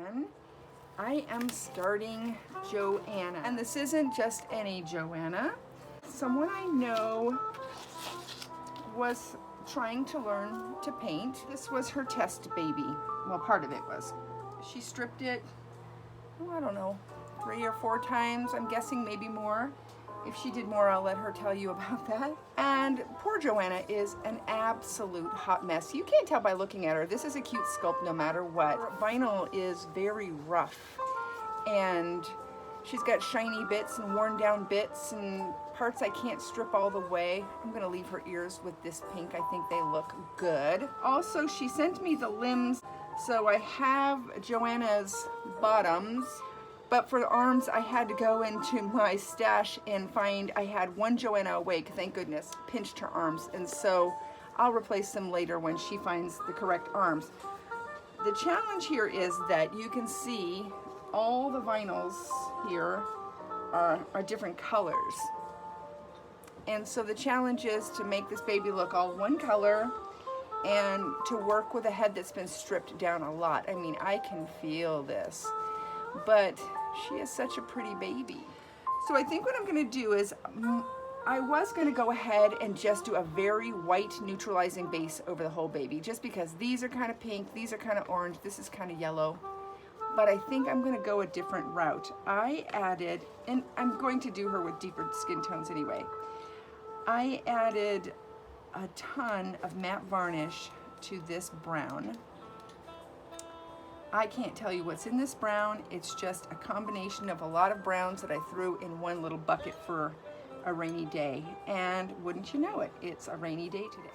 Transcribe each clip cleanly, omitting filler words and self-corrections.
everyone. I am starting Johanna, and this isn't just any Johanna. Someone I know was trying to learn to paint. This was her test baby. Well, part of it was. She stripped it, oh, I don't know, 3 or 4 times. I'm guessing maybe more. If she did more, I'll let her tell you about that. And poor Johanna is an absolute hot mess. You can't tell by looking at her. This is a cute sculpt no matter what. Her vinyl is very rough, and she's got shiny bits and worn down bits and parts I can't strip all the way. I'm gonna leave her ears with this pink. I think they look good. Also, she sent me the limbs, so I have Johanna's bottoms. But for the arms, I had to go into my stash and find, I had one Johanna awake, thank goodness, pinched her arms. And so I'll replace them later when she finds the correct arms. The challenge here is that you can see all the vinyls here are different colors. And so the challenge is to make this baby look all one color and to work with a head that's been stripped down a lot. I mean, I can feel this, but she is such a pretty baby. So I think what I'm gonna do is, I was gonna go ahead and just do a very white neutralizing base over the whole baby, just because these are kind of pink, these are kind of orange, this is kind of yellow. But I think I'm gonna go a different route. I added, and I'm going to do her with deeper skin tones anyway. I added a ton of matte varnish to this brown. I can't tell you what's in this brown. It's just a combination of a lot of browns that I threw in one little bucket for a rainy day. And wouldn't you know it, it's a rainy day today.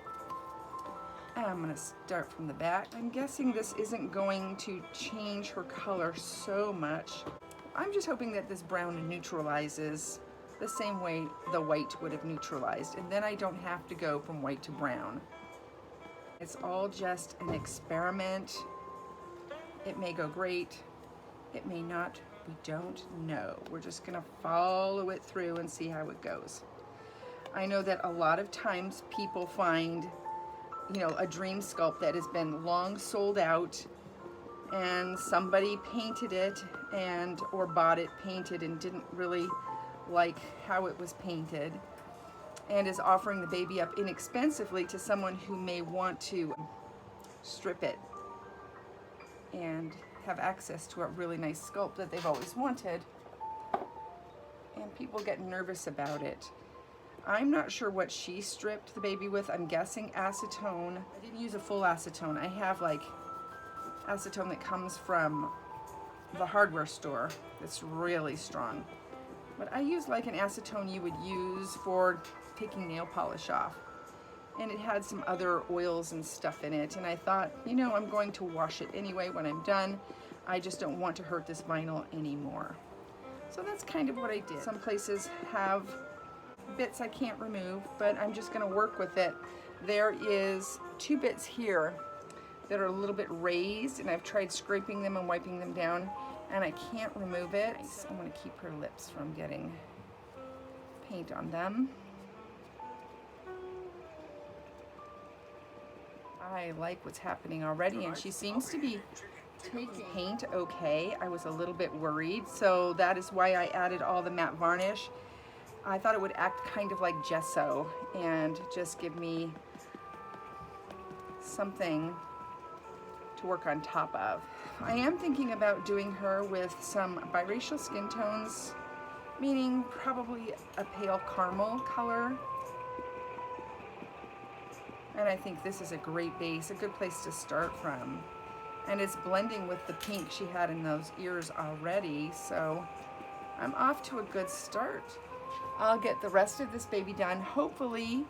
And I'm gonna start from the back. I'm guessing this isn't going to change her color so much. I'm just hoping that this brown neutralizes the same way the white would have neutralized, and then I don't have to go from white to brown. It's all just an experiment. It may go great, it may not, we don't know. We're just gonna follow it through and see how it goes. I know that a lot of times people find, you know, a dream sculpt that has been long sold out and somebody painted it or bought it painted and didn't really like how it was painted and is offering the baby up inexpensively to someone who may want to strip it and have access to a really nice sculpt that they've always wanted, and people get nervous about it. I'm not sure what she stripped the baby with. I'm guessing acetone. I didn't use a full acetone. I have like acetone that comes from the hardware store that's really strong. But I use like an acetone you would use for taking nail polish off. And it had some other oils and stuff in it, and I thought, you know, I'm going to wash it anyway when I'm done. I just don't want to hurt this vinyl anymore. So that's kind of what I did. Some places have bits I can't remove, but I'm just gonna work with it. There is 2 bits here that are a little bit raised, and I've tried scraping them and wiping them down, and I can't remove it. I'm gonna keep her lips from getting paint on them. I like what's happening already, and she seems to be taking paint okay. I was a little bit worried, so that is why I added all the matte varnish. I thought it would act kind of like gesso and just give me something to work on top of. I am thinking about doing her with some biracial skin tones, meaning probably a pale caramel color. And I think this is a great base, a good place to start from. And it's blending with the pink she had in those ears already, so I'm off to a good start. I'll get the rest of this baby done. Hopefully,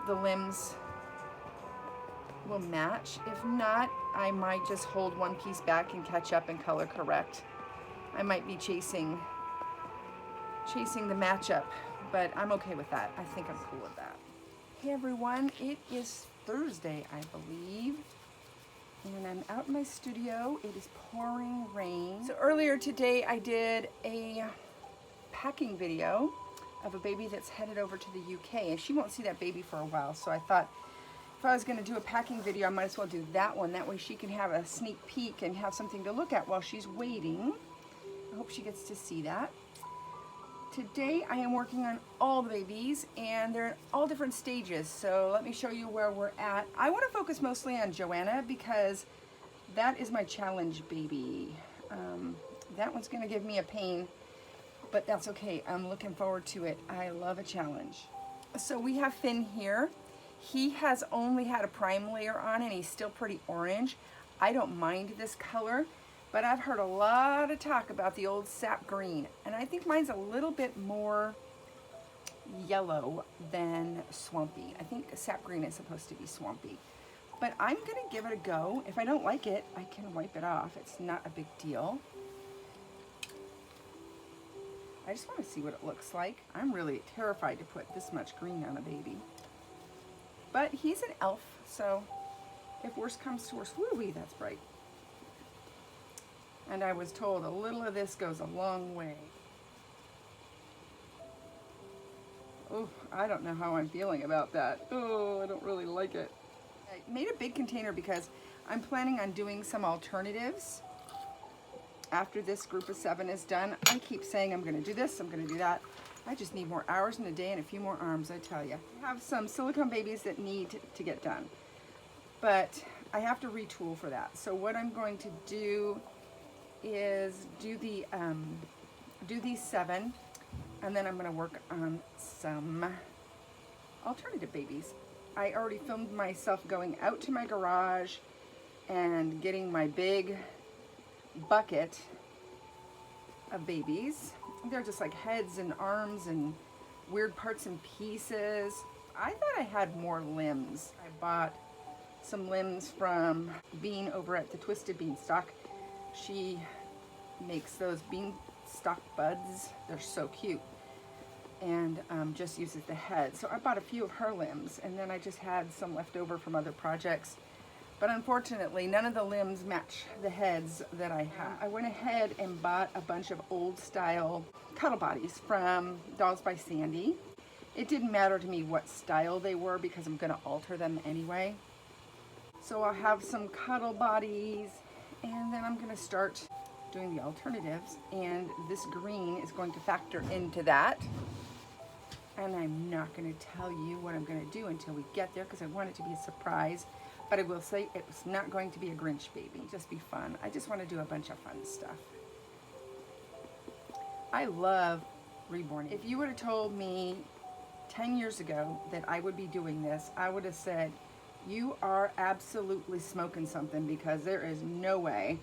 the limbs will match. If not, I might just hold one piece back and catch up and color correct. I might be chasing the matchup, but I'm okay with that. I think I'm cool with that. Hey everyone, it is Thursday, I believe, and I'm out in my studio. It is pouring rain. So earlier today I did a packing video of a baby that's headed over to the UK, and she won't see that baby for a while, so I thought If I was going to do a packing video, I might as well do that one. That way she can have a sneak peek and have something to look at while she's waiting. I hope she gets to see that. Today I am working on all the babies, and they're in all different stages. So let me show you where we're at. I want to focus mostly on Johanna because that is my challenge baby. That one's going to give me a pain, but that's okay. I'm looking forward to it. I love a challenge. So we have Finn here. He has only had a prime layer on and he's still pretty orange. I don't mind this color, but I've heard a lot of talk about the old sap green, and I think mine's a little bit more yellow than swampy. I think sap green is supposed to be swampy, but I'm gonna give it a go. If I don't like it, I can wipe it off. It's not a big deal. I just want to see what it looks like. I'm really terrified to put this much green on a baby. But he's an elf, so if worse comes to worse, woo-wee, that's bright. And I was told a little of this goes a long way. Oh, I don't know how I'm feeling about that. Oh, I don't really like it. I made a big container because I'm planning on doing some alternatives. After this group of 7 is done, I keep saying I'm gonna do this, I'm gonna do that. I just need more hours in a day and a few more arms, I tell you. I have some silicone babies that need to get done, but I have to retool for that. So what I'm going to do is do these 7, and then I'm gonna work on some alternative babies. I already filmed myself going out to my garage and getting my big bucket of babies. They're just like heads and arms and weird parts and pieces. I thought I had more limbs. I bought some limbs from Bean over at the Twisted Beanstalk. She makes those beanstalk buds. They're so cute, and just uses the head. So I bought a few of her limbs, and then I just had some left over from other projects. But unfortunately, none of the limbs match the heads that I have. I went ahead and bought a bunch of old style cuddle bodies from Dolls by Sandy. It didn't matter to me what style they were because I'm gonna alter them anyway. So I'll have some cuddle bodies, and then I'm gonna start doing the alternatives, and this green is going to factor into that. And I'm not gonna tell you what I'm gonna do until we get there because I want it to be a surprise. But I will say it's not going to be a Grinch baby. Just be fun. I just want to do a bunch of fun stuff. I love reborn. If you would have told me 10 years ago that I would be doing this, I would have said, you are absolutely smoking something, because there is no way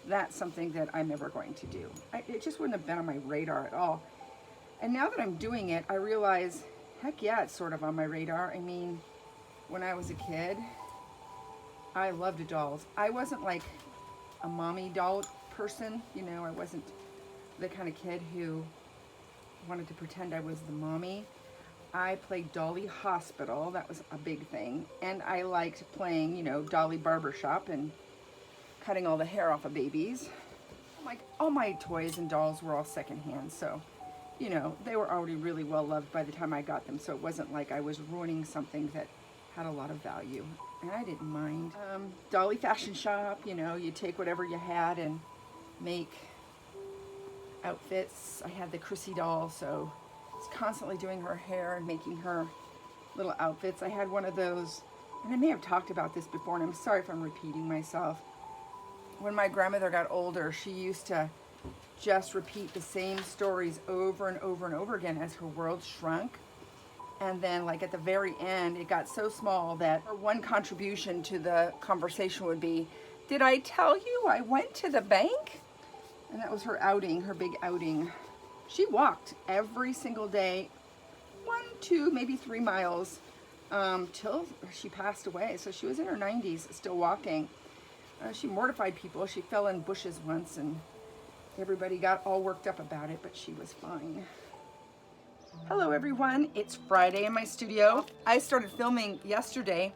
that's something that I'm ever going to do. It just wouldn't have been on my radar at all. And now that I'm doing it, I realize, heck yeah, it's sort of on my radar. I mean, when I was a kid, I loved dolls. I wasn't like a mommy doll person, you know. I wasn't the kind of kid who wanted to pretend I was the mommy. I played Dolly Hospital, that was a big thing. And I liked playing, you know, Dolly Barbershop and cutting all the hair off of babies. Like, all my toys and dolls were all secondhand, so, you know, they were already really well loved by the time I got them, so it wasn't like I was ruining something that had a lot of value. And I didn't mind. Dolly Fashion Shop, you know, you take whatever you had and make outfits. I had the Chrissy doll, so I was constantly doing her hair and making her little outfits. I had one of those, and I may have talked about this before, and I'm sorry if I'm repeating myself. When my grandmother got older, she used to just repeat the same stories over and over and over again as her world shrunk. And then, like, at the very end, it got so small that her one contribution to the conversation would be, did I tell you I went to the bank? And that was her outing, her big outing. She walked every single day, 1, 2, maybe 3 miles, till she passed away. So she was in her 90s, still walking. She mortified people. She fell in bushes once, and everybody got all worked up about it, but she was fine. Hello everyone, it's Friday in my studio. I started filming yesterday,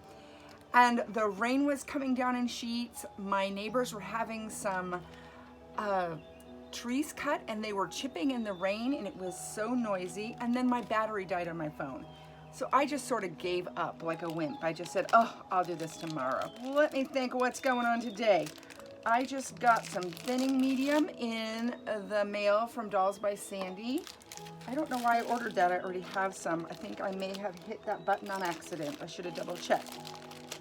and the rain was coming down in sheets. My neighbors were having some trees cut, and they were chipping in the rain, and it was so noisy. And then my battery died on my phone. So I just sort of gave up like a wimp. I just said, oh, I'll do this tomorrow. Let me think what's going on today. I just got some thinning medium in the mail from Dolls by Sandy. I don't know why I ordered that. I already have some. I think I may have hit that button on accident. I should have double checked.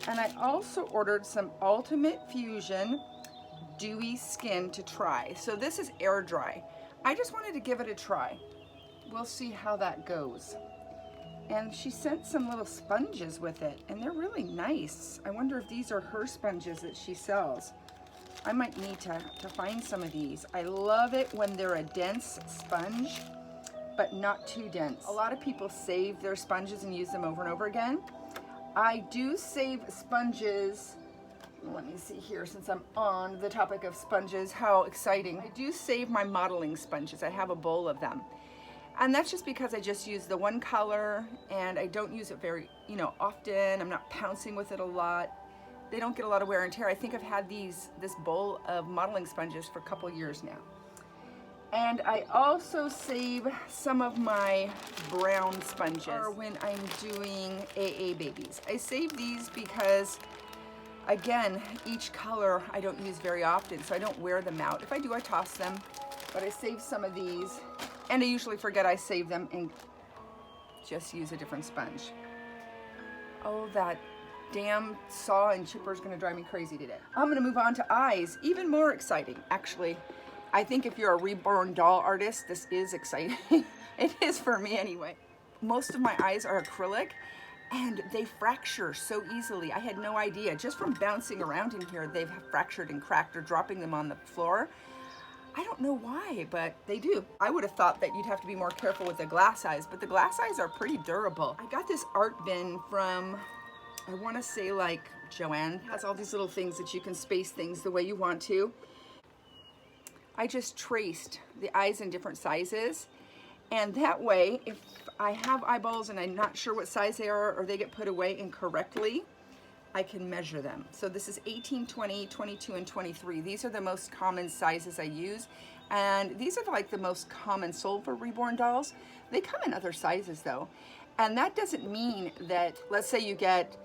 And I also ordered some Ultimate Fusion Dewy Skin to try. So this is air dry. I just wanted to give it a try. We'll see how that goes. And she sent some little sponges with it, and they're really nice. I wonder if these are her sponges that she sells. I might need to find some of these. I love it when they're a dense sponge, but not too dense. A lot of people save their sponges and use them over and over again. I do save sponges. Let me see here, since I'm on the topic of sponges, how exciting. I do save my modeling sponges. I have a bowl of them. And that's just because I just use the one color and I don't use it very, often. I'm not pouncing with it a lot. They don't get a lot of wear and tear. I think I've had this bowl of modeling sponges for a couple years now. And I also save some of my brown sponges for when I'm doing AA babies. I save these because, again, each color I don't use very often, so I don't wear them out. If I do, I toss them, but I save some of these. And I usually forget I save them and just use a different sponge. Oh, that damn saw and chipper is gonna drive me crazy today. I'm gonna move on to eyes, even more exciting, actually. I think if you're a reborn doll artist, this is exciting. It is for me anyway. Most of my eyes are acrylic and they fracture so easily. I had no idea. Just from bouncing around in here, they've fractured and cracked or dropping them on the floor. I don't know why, but they do. I would have thought that you'd have to be more careful with the glass eyes, but the glass eyes are pretty durable. I got this art bin from, I want to say like Johanna. It has all these little things that you can space things the way you want to. I just traced the eyes in different sizes, and that way, if I have eyeballs and I'm not sure what size they are or they get put away incorrectly, I can measure them. So this is 18, 20, 22, and 23. These are the most common sizes I use. And these are like the most common sold for reborn dolls. They come in other sizes though. And that doesn't mean that, let's say you get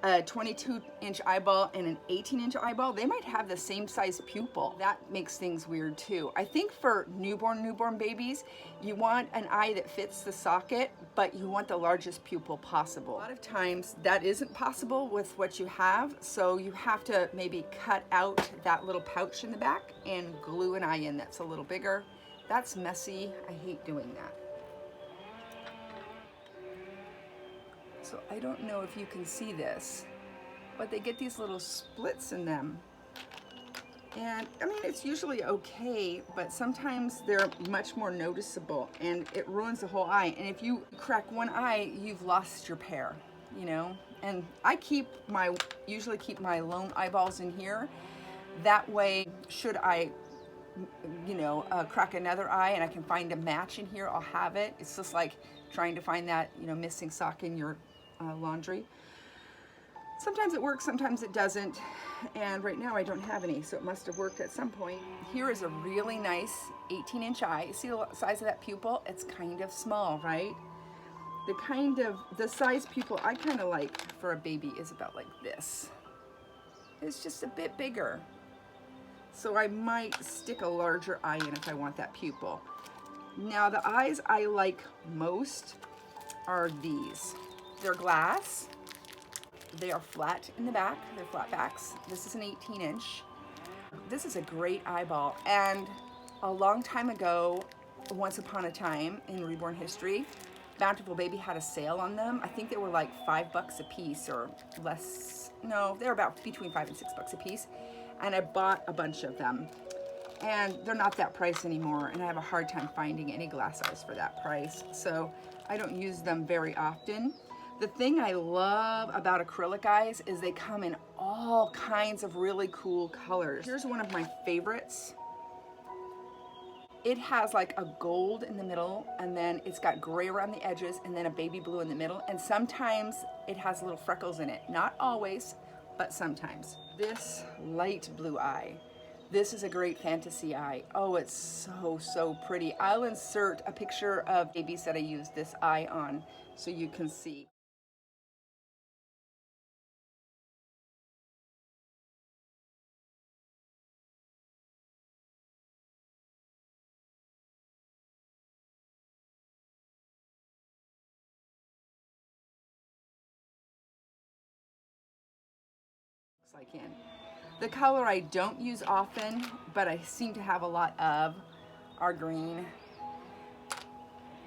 a 22-inch eyeball and an 18-inch eyeball, they might have the same size pupil. That makes things weird too. I think for newborn babies, you want an eye that fits the socket, but you want the largest pupil possible. A lot of times that isn't possible with what you have, so you have to maybe cut out that little pouch in the back and glue an eye in that's a little bigger. That's messy. I hate doing that. So I don't know if you can see this, but they get these little splits in them. And I mean, it's usually okay, but sometimes they're much more noticeable and it ruins the whole eye. And if you crack one eye, you've lost your pair, And I usually keep my lone eyeballs in here. That way, should I, crack another eye and I can find a match in here, I'll have it. It's just like trying to find that, missing sock in your laundry. Sometimes it works, sometimes it doesn't, and right now I don't have any, so it must have worked at some point. Here is a really nice 18-inch eye. See the size of that pupil? It's kind of small, right? The size pupil I kind of like for a baby is about like this. It's just a bit bigger. So I might stick a larger eye in if I want that pupil. Now the eyes I like most are these. They're glass. They are flat in the back. They're flat backs. This is an 18-inch. This is a great eyeball. And a long time ago, once upon a time in reborn history, Bountiful Baby had a sale on them. I think they were like $5 a piece or less. No, they were about between $5 and $6 a piece. And I bought a bunch of them. And they're not that price anymore. And I have a hard time finding any glass eyes for that price. So I don't use them very often. The thing I love about acrylic eyes is they come in all kinds of really cool colors. Here's one of my favorites. It has like a gold in the middle, and then it's got gray around the edges, and then a baby blue in the middle, and sometimes it has little freckles in it. Not always, but sometimes. This light blue eye. This is a great fantasy eye. Oh, it's so pretty. I'll insert a picture of babies that I used this eye on so you can see. I can. The color I don't use often, but I seem to have a lot of, are green.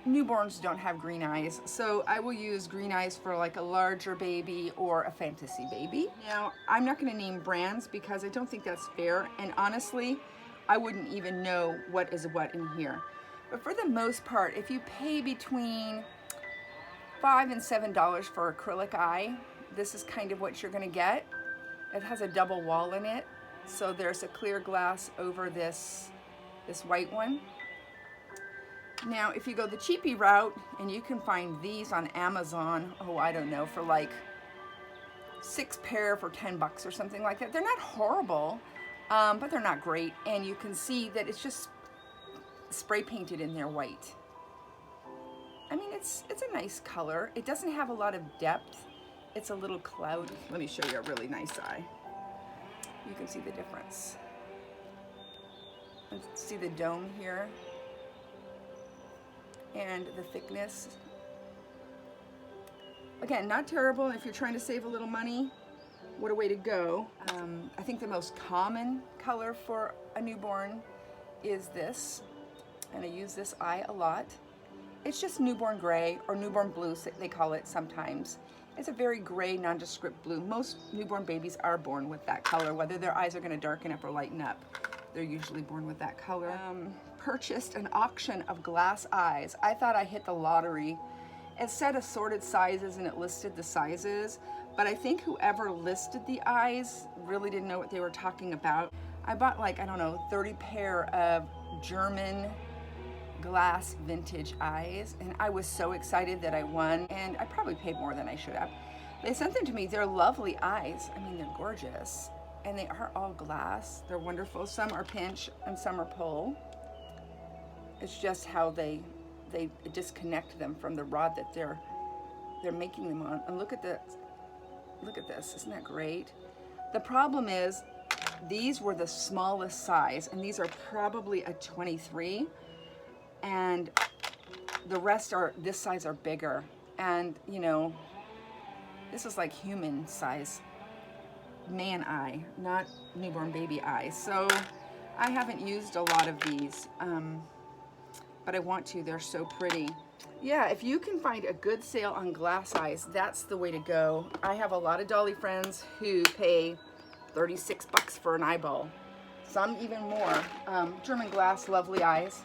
Newborns don't have green eyes, so I will use green eyes for like a larger baby or a fantasy baby. Now, I'm not going to name brands because I don't think that's fair, and honestly, I wouldn't even know what is what in here. But for the most part, if you pay between $5 and $7 for acrylic eye, this is kind of what you're going to get. It has a double wall in it, so there's a clear glass over this white one. Now, if you go the cheapy route, and you can find these on Amazon, oh, I don't know, for like 6 pair for 10 bucks or something like that. They're not horrible, but they're not great, and you can see that it's just spray painted in there white. I mean, it's a nice color. It doesn't have a lot of depth. It's a little cloudy. Let me show you a really nice eye. You can see the difference. See the dome here? And the thickness. Again, not terrible. If you're trying to save a little money, what a way to go. I think the most common color for a newborn is this, and I use this eye a lot. It's just newborn gray, or newborn blue, they call it sometimes. It's a very gray, nondescript blue. Most newborn babies are born with that color, whether their eyes are going to darken up or lighten up. They're usually born with that color. Purchased an auction of glass eyes. I thought I hit the lottery. It said assorted sizes and it listed the sizes, but I think whoever listed the eyes really didn't know what they were talking about. I bought like, I don't know, 30 pair of German glass vintage eyes, and I was so excited that I won, and I probably paid more than I should have. They sent them to me. They're lovely eyes. I mean, they're gorgeous, and they are all glass. They're wonderful. Some are pinch and some are pull. It's just how they disconnect them from the rod that they're making them on. And look at this. Look at this. Isn't that great? The problem is these were the smallest size, and these are probably a 23. And the rest are this size or bigger, and you know, this is like human size man eye, not newborn baby eye. So I haven't used a lot of these, but I want to. They're so pretty. Yeah, if you can find a good sale on glass eyes, that's the way to go. I have a lot of dolly friends who pay 36 bucks for an eyeball, some even more. German glass, lovely eyes.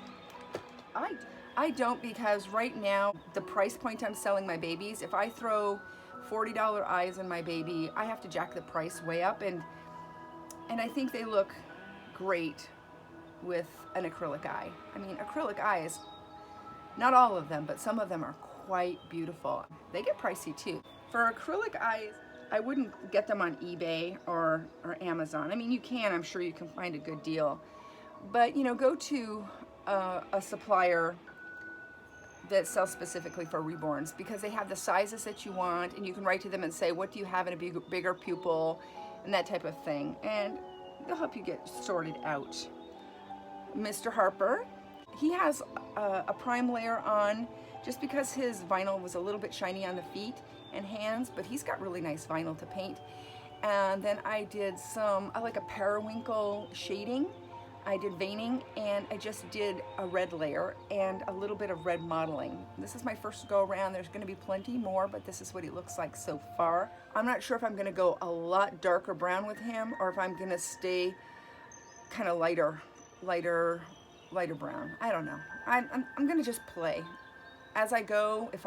I don't, because right now the price point I'm selling my babies, if I throw $40 eyes in my baby, I have to jack the price way up, and I think they look great with an acrylic eye. I mean, acrylic eyes, not all of them, but some of them are quite beautiful. They get pricey too. For acrylic eyes, I wouldn't get them on eBay or Amazon. I mean, you can, I'm sure you can find a good deal, but you know, go to a supplier that sells specifically for reborns, because they have the sizes that you want, and you can write to them and say, what do you have in a bigger pupil, and that type of thing, and they'll help you get sorted out. Mr. Harper, he has a prime layer on just because his vinyl was a little bit shiny on the feet and hands, but he's got really nice vinyl to paint. And then I did I like a periwinkle shading. I did veining, and I just did a red layer and a little bit of red modeling. This is my first go around. There's going to be plenty more, but this is what he looks like so far. I'm not sure if I'm going to go a lot darker brown with him, or if I'm going to stay kind of lighter brown. I don't know. I'm going to just play as I go. If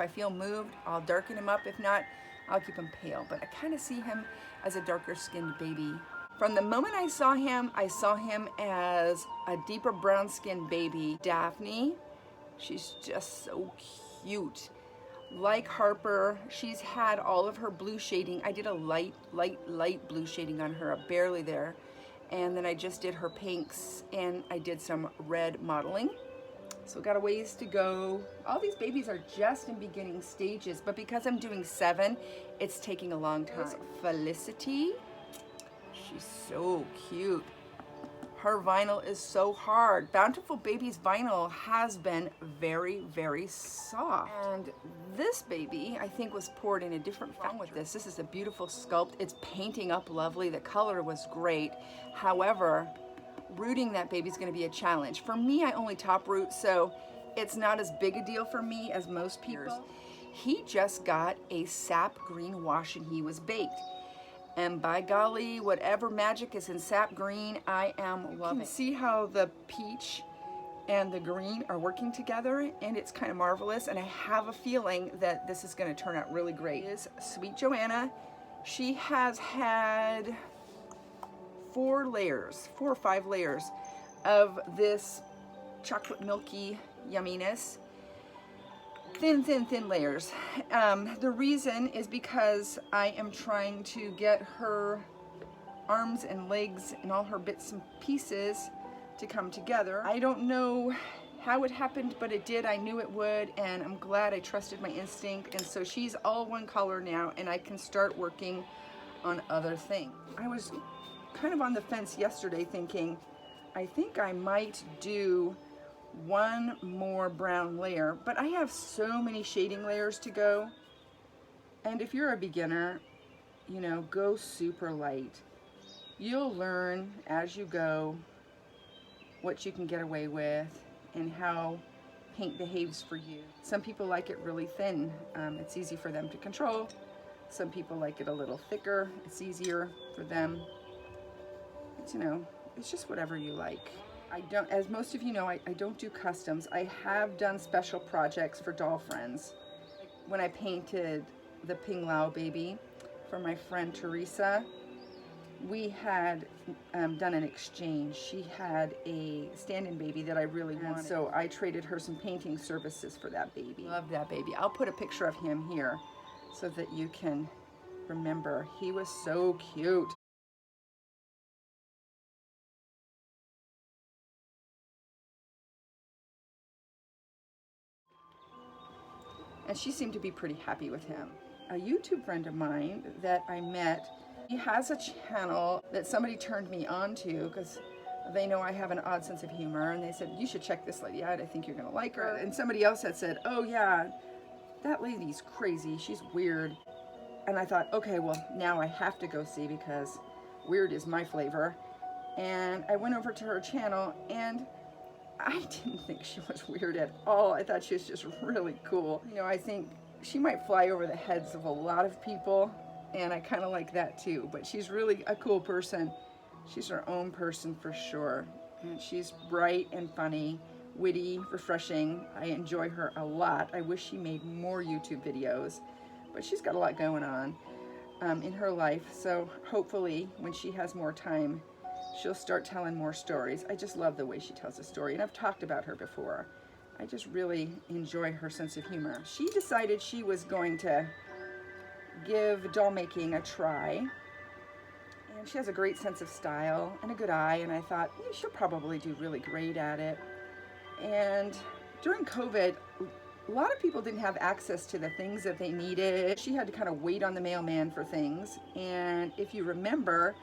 I feel moved, I'll darken him up. If not, I'll keep him pale. But I kind of see him as a darker skinned baby. From the moment I saw him as a deeper brown skinned baby. Daphne, she's just so cute. Like Harper, she's had all of her blue shading. I did a light blue shading on her, barely there. and then I just did her pinks, and I did some red modeling. So got a ways to go. All these babies are just in beginning stages, but because I'm doing 7, it's taking a long time. Felicity, she's so cute. Her vinyl is so hard. Bountiful Baby's vinyl has been very, very soft. And this baby, I think, was poured in a different fountain with this. This is a beautiful sculpt. It's painting up lovely. The color was great. However, rooting that baby is going to be a challenge. For me, I only top root, so it's not as big a deal for me as most people. He just got a sap green wash and he was baked. And by golly, whatever magic is in sap green, I am loving. You can see how the peach and the green are working together, and it's kind of marvelous. And I have a feeling that this is going to turn out really great. This is Sweet Johanna. She has had 4 or 5 layers of this chocolate milky yumminess. Thin layers. The reason is because I am trying to get her arms and legs and all her bits and pieces to come together. I don't know how it happened, but it did. I knew it would, and I'm glad I trusted my instinct. And so she's all one color now, and I can start working on other things. I was kind of on the fence yesterday thinking, I think I might do 1 more brown layer, but I have so many shading layers to go. And if you're a beginner, you know, go super light. You'll learn as you go what you can get away with and how paint behaves for you. Some people like it really thin. It's easy for them to control. Some people like it a little thicker. It's easier for them. It's, you know, it's just whatever you like. I don't, as most of you know, I don't do customs. I have done special projects for doll friends. When I painted the Ping Lao baby for my friend Teresa, we had done an exchange. She had a stand-in baby that I really wanted, so I traded her some painting services for that baby. Love that baby. I'll put a picture of him here so that you can remember. He was so cute. And she seemed to be pretty happy with him. A YouTube friend of mine that I met, he has a channel that somebody turned me on to because they know I have an odd sense of humor, and they said, you should check this lady out, I think you're gonna like her. And somebody else had said, oh yeah, that lady's crazy, she's weird. And I thought, okay, well now I have to go see because weird is my flavor. And I went over to her channel, and I didn't think she was weird at all. I thought she was just really cool. You know, I think she might fly over the heads of a lot of people, and I kind of like that too, but she's really a cool person. She's her own person for sure. And she's bright and funny, witty, refreshing. I enjoy her a lot. I wish she made more YouTube videos, but she's got a lot going on in her life. So hopefully when she has more time, she'll start telling more stories. I just love the way she tells a story, and I've talked about her before. I just really enjoy her sense of humor. She decided she was going to give doll making a try, and she has a great sense of style and a good eye, and I thought, she'll probably do really great at it. And during COVID, a lot of people didn't have access to the things that they needed. She had to kind of wait on the mailman for things, and if you remember,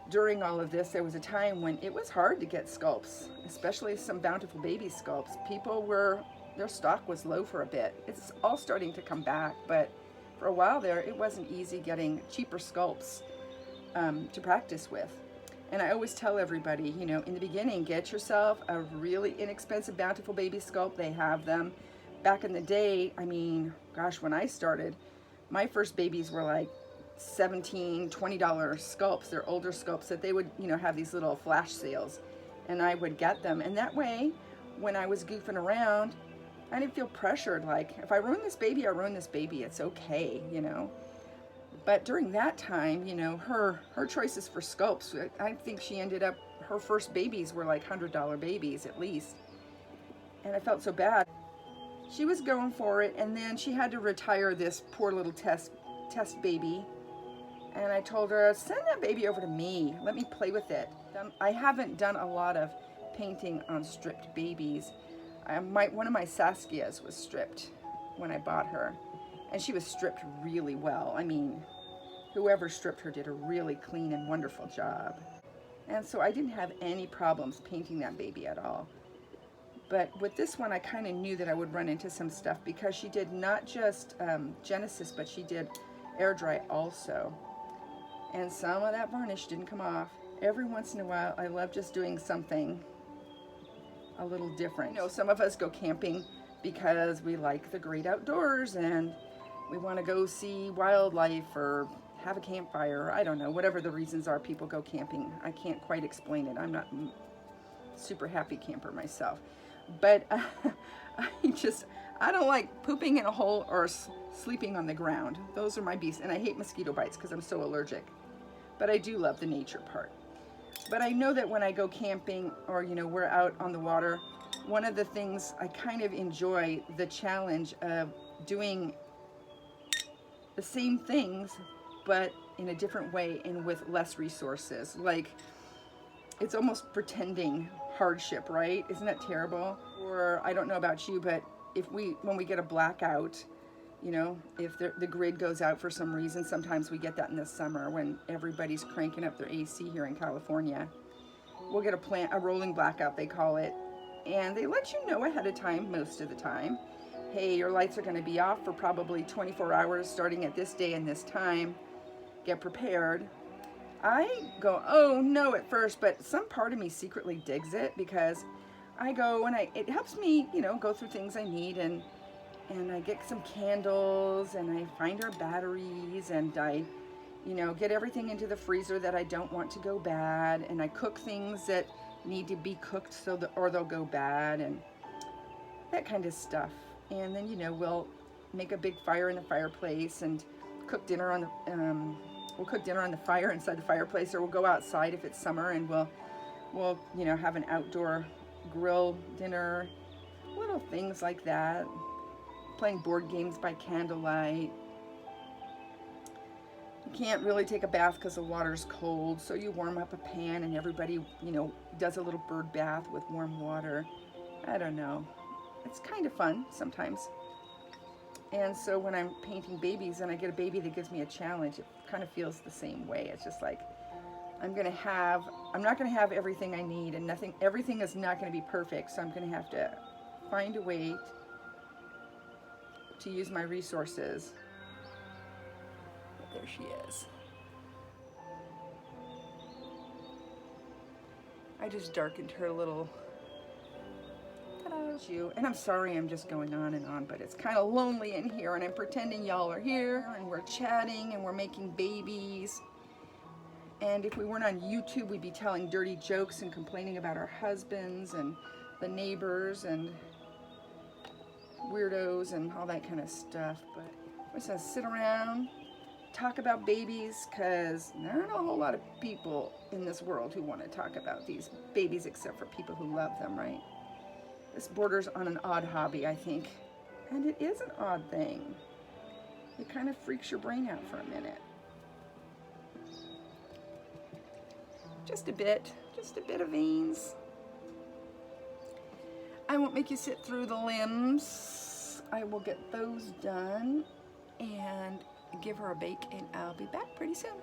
during all of this, there was a time when it was hard to get sculpts, especially some Bountiful Baby sculpts. Their stock was low for a bit. It's all starting to come back, but for a while there, it wasn't easy getting cheaper sculpts to practice with. And I always tell everybody, you know, in the beginning, get yourself a really inexpensive Bountiful Baby sculpt. They have them. Back in the day, I mean, gosh, when I started, my first babies were like $17, $20 sculpts. They're older sculpts that they would, you know, have these little flash sales, and I would get them. And that way, when I was goofing around, I didn't feel pressured. Like, if I ruin this baby, I ruin this baby. It's okay, you know. But during that time, you know, her choices for sculpts, I think she ended up, her first babies were like $100 babies at least. And I felt so bad. She was going for it, and then she had to retire this poor little test baby. And I told her, send that baby over to me. Let me play with it. I haven't done a lot of painting on stripped babies. One of my Saskias was stripped when I bought her. And she was stripped really well. I mean, whoever stripped her did a really clean and wonderful job. And so I didn't have any problems painting that baby at all. But with this one, I kind of knew that I would run into some stuff because she did not just Genesis, but she did air dry also. And some of that varnish didn't come off. Every once in a while, I love just doing something a little different. You know, some of us go camping because we like the great outdoors and we want to go see wildlife or have a campfire. I don't know, whatever the reasons are people go camping. I can't quite explain it. I'm not a super happy camper myself. But I don't like pooping in a hole or sleeping on the ground. Those are my beasts. And I hate mosquito bites because I'm so allergic. But I do love the nature part. But I know that when I go camping or, you know, we're out on the water, one of the things I kind of enjoy the challenge of doing the same things, but in a different way and with less resources. Like, it's almost pretending hardship, right? Isn't that terrible? Or I don't know about you, but when we get a blackout, you know, if the grid goes out for some reason, sometimes we get that in the summer when everybody's cranking up their AC here in California. We'll get a rolling blackout, they call it. And they let you know ahead of time most of the time. Hey, your lights are going to be off for probably 24 hours starting at this day and this time. Get prepared. I go, oh no, at first, but some part of me secretly digs it because I go and it helps me, you know, go through things I need and I get some candles and I find our batteries and I, you know, get everything into the freezer that I don't want to go bad, and I cook things that need to be cooked or they'll go bad and that kind of stuff. And then, you know, we'll make a big fire in the fireplace and cook dinner on the we'll cook dinner on the fire inside the fireplace, or we'll go outside if it's summer and we'll you know, have an outdoor grill dinner, little things like that. Playing board games by candlelight. You can't really take a bath because the water's cold, so you warm up a pan and everybody, you know, does a little bird bath with warm water. I don't know. It's kind of fun sometimes. And so when I'm painting babies and I get a baby that gives me a challenge, it kind of feels the same way. It's just like, I'm not going to have everything I need, and everything is not going to be perfect, so I'm going to have to find a way to use my resources. There she is. I just darkened her little, and I'm sorry I'm just going on and on, but it's kind of lonely in here and I'm pretending y'all are here and we're chatting and we're making babies. And if we weren't on YouTube, we'd be telling dirty jokes and complaining about our husbands and the neighbors and weirdos and all that kind of stuff. But we're just gonna sit around, talk about babies, because there aren't a whole lot of people in this world who want to talk about these babies except for people who love them, right? This borders on an odd hobby, I think. And it is an odd thing. It kind of freaks your brain out for a minute. Just a bit of veins. I won't make you sit through the limbs. I will get those done and give her a bake, and I'll be back pretty soon.